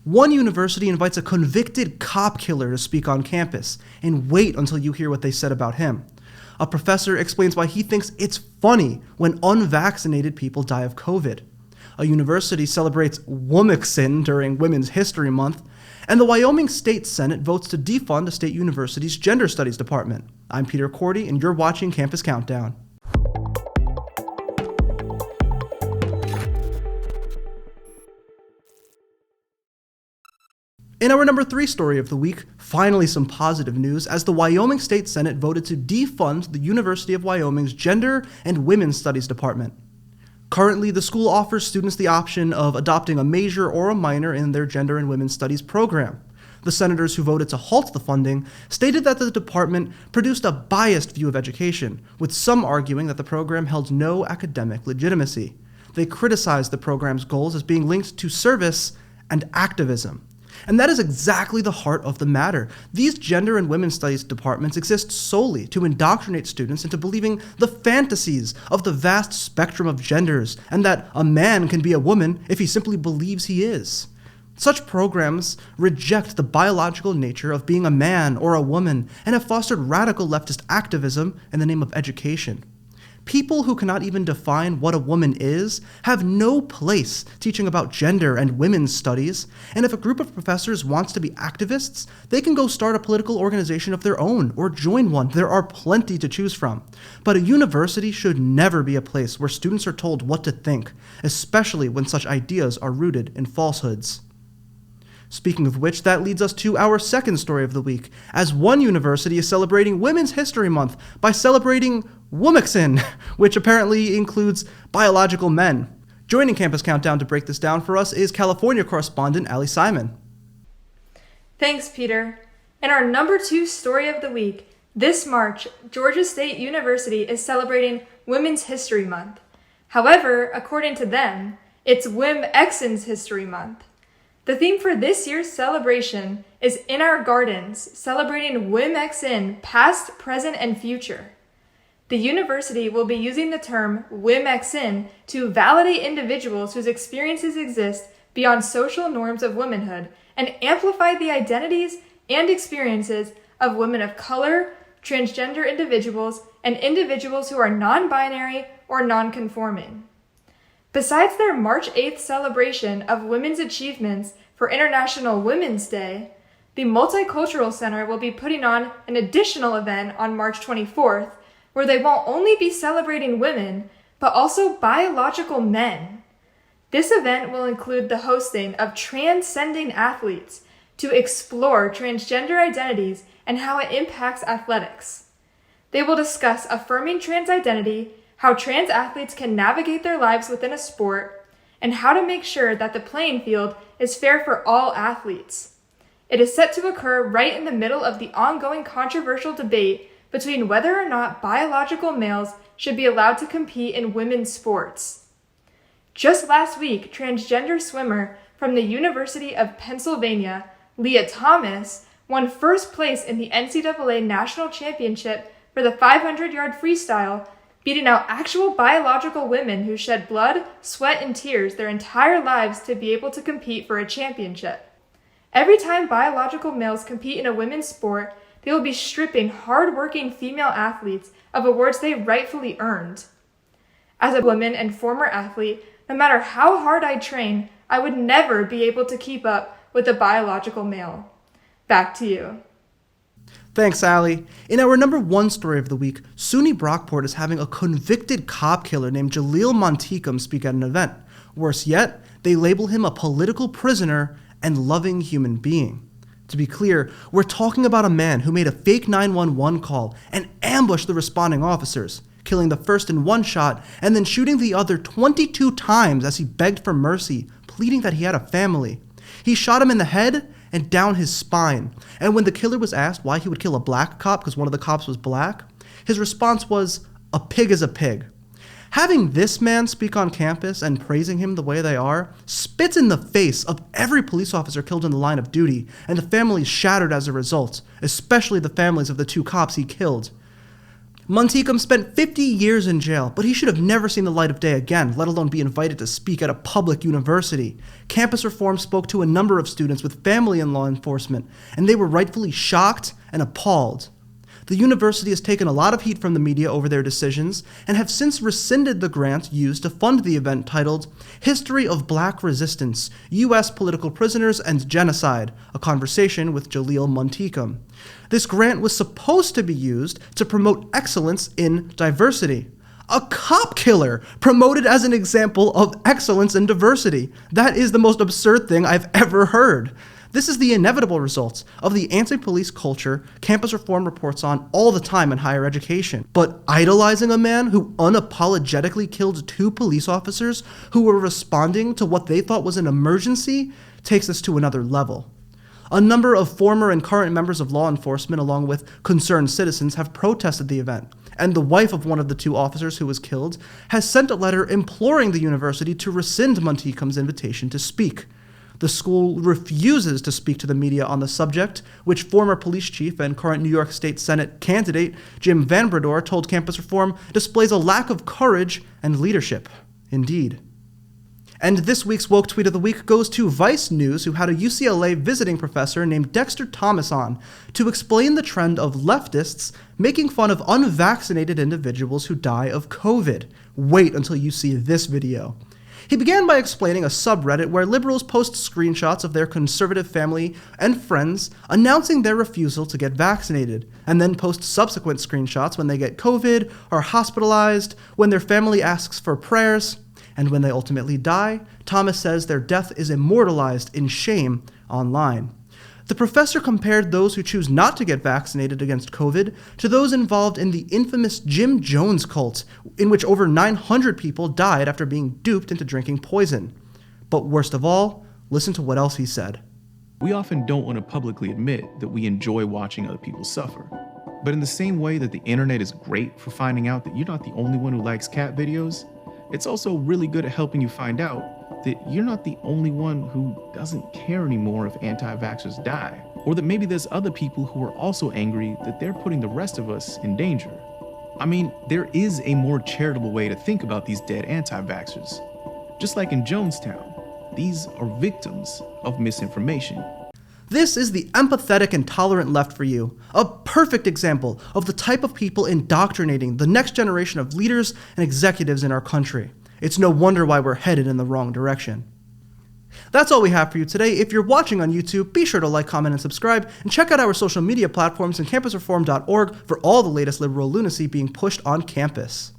One university invites a convicted cop killer to speak on campus, and wait until you hear what they said about him. A professor explains why he thinks it's funny when unvaccinated people die of COVID. A university celebrates Womackson during Women's History Month, and the Wyoming State Senate votes to defund a state university's Gender Studies department. I'm Peter Cordi, and you're watching Campus Countdown. In our number 3 story of the week, finally some positive news as the Wyoming State Senate voted to defund the University of Wyoming's Gender and Women's Studies department. Currently, the school offers students the option of adopting a major or a minor in their Gender and Women's Studies program. The senators who voted to halt the funding stated that the department produced a biased view of education, with some arguing that the program held no academic legitimacy. They criticized the program's goals as being linked to service and activism. And that is exactly the heart of the matter. These Gender and Women's Studies departments exist solely to indoctrinate students into believing the fantasies of the vast spectrum of genders, and that a man can be a woman if he simply believes he is. Such programs reject the biological nature of being a man or a woman and have fostered radical leftist activism in the name of education. People who cannot even define what a woman is have no place teaching about gender and women's studies, and if a group of professors wants to be activists, they can go start a political organization of their own or join one. There are plenty to choose from. But a university should never be a place where students are told what to think, especially when such ideas are rooted in falsehoods. Speaking of which, that leads us to our second story of the week, as one university is celebrating Women's History Month by celebrating Womackson, which apparently includes biological men. Joining Campus Countdown to break this down for us is California correspondent Allie Simon. Thanks, Peter. In our number 2 story of the week, this March, Georgia State University is celebrating Women's History Month. However, according to them, it's Womackson's History Month. The theme for this year's celebration is In Our Gardens, celebrating Womackson past, present, and future. The university will be using the term Womackson to validate individuals whose experiences exist beyond social norms of womanhood and amplify the identities and experiences of women of color, transgender individuals, and individuals who are non-binary or non-conforming. Besides their March 8th celebration of women's achievements for International Women's Day, the Multicultural Center will be putting on an additional event on March 24th, where they won't only be celebrating women, but also biological men. This event will include the hosting of transcending athletes to explore transgender identities and how it impacts athletics. They will discuss affirming trans identity, how trans athletes can navigate their lives within a sport, and how to make sure that the playing field is fair for all athletes. It is set to occur right in the middle of the ongoing controversial debate between whether or not biological males should be allowed to compete in women's sports. Just last week, transgender swimmer from the University of Pennsylvania, Leah Thomas, won first place in the NCAA National Championship for the 500-yard freestyle, beating out actual biological women who shed blood, sweat, and tears their entire lives to be able to compete for a championship. Every time biological males compete in a women's sport, they will be stripping hard-working female athletes of awards they rightfully earned. As a woman and former athlete, no matter how hard I train, I would never be able to keep up with a biological male. Back to you. Thanks, Allie. In our number 1 story of the week, SUNY Brockport is having a convicted cop killer named Jaleel Monteecum speak at an event. Worse yet, they label him a political prisoner and loving human being. To be clear, we're talking about a man who made a fake 911 call and ambushed the responding officers, killing the first in one shot and then shooting the other 22 times as he begged for mercy, pleading that he had a family. He shot him in the head and down his spine, and when the killer was asked why he would kill a black cop because one of the cops was black, his response was, "A pig is a pig." Having this man speak on campus and praising him the way they are spits in the face of every police officer killed in the line of duty and the families shattered as a result, especially the families of the 2 cops he killed. Monteacum spent 50 years in jail, but he should have never seen the light of day again, let alone be invited to speak at a public university. Campus Reform spoke to a number of students with family in law enforcement, and they were rightfully shocked and appalled. The university has taken a lot of heat from the media over their decisions and have since rescinded the grant used to fund the event titled History of Black Resistance, U.S. Political Prisoners and Genocide, a conversation with Jaleel Monteacum. This grant was supposed to be used to promote excellence in diversity. A cop killer promoted as an example of excellence in diversity. That is the most absurd thing I've ever heard. This is the inevitable result of the anti-police culture Campus Reform reports on all the time in higher education. But idolizing a man who unapologetically killed 2 police officers who were responding to what they thought was an emergency takes us to another level. A number of former and current members of law enforcement, along with concerned citizens, have protested the event, and the wife of one of the 2 officers who was killed has sent a letter imploring the university to rescind Monteacum's invitation to speak. The school refuses to speak to the media on the subject, which former police chief and current New York State Senate candidate Jim Van Bredor told Campus Reform displays a lack of courage and leadership. Indeed. And this week's Woke Tweet of the Week goes to Vice News, who had a UCLA visiting professor named Dexter Thomas on to explain the trend of leftists making fun of unvaccinated individuals who die of COVID. Wait until you see this video. He began by explaining a subreddit where liberals post screenshots of their conservative family and friends announcing their refusal to get vaccinated, and then post subsequent screenshots when they get COVID, are hospitalized, when their family asks for prayers, and when they ultimately die. Thomas says their death is immortalized in shame online. The professor compared those who choose not to get vaccinated against COVID to those involved in the infamous Jim Jones cult, in which over 900 people died after being duped into drinking poison. But worst of all, listen to what else he said. We often don't want to publicly admit that we enjoy watching other people suffer. But in the same way that the internet is great for finding out that you're not the only one who likes cat videos, it's also really good at helping you find out that you're not the only one who doesn't care anymore if anti-vaxxers die, or that maybe there's other people who are also angry that they're putting the rest of us in danger. I mean, there is a more charitable way to think about these dead anti-vaxxers. Just like in Jonestown, these are victims of misinformation. This is the empathetic and tolerant left for you, a perfect example of the type of people indoctrinating the next generation of leaders and executives in our country. It's no wonder why we're headed in the wrong direction. That's all we have for you today. If you're watching on YouTube, be sure to like, comment, and subscribe, and check out our social media platforms and campusreform.org for all the latest liberal lunacy being pushed on campus.